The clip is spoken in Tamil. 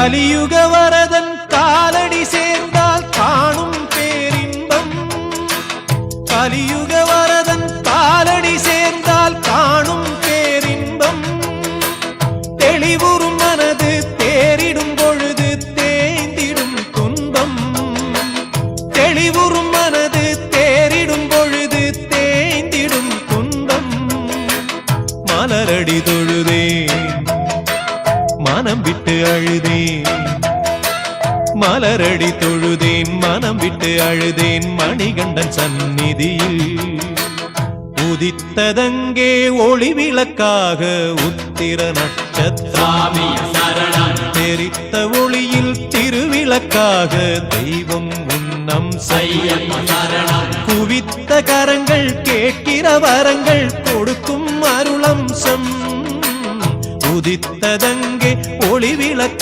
கலியுக வரதன் காலடி சேர்ந்தால் காணும் பேரின்பம். கலியுக வரதன் காலடி சேர்ந்தால் காணும் பேரின்பம். தெளிவுறும் மனது தேறிடும் பொழுது தேய்ந்திடும் துன்பம். தெளிவுறும் மனது தேறிடும் பொழுது தேய்ந்திடும் துன்பம். மலரடி தொழுதேன் மனம் விட்டு அழுதேன். மலரடி தொழுதேன் மனம் விட்டு அழுதேன். மணிகண்டன் சந்நிதியில் உதித்ததங்கே ஒளி விளக்காக உத்திர நட்சத்திரம். தெரித்த ஒளியில் திருவிளக்காக தெய்வம் உன்னம் குவித்த கரங்கள் கேட்கிற வரங்கள் கொடுக்கும் அருளம்சம். உதித்ததங்கே ஒளி விளக்கு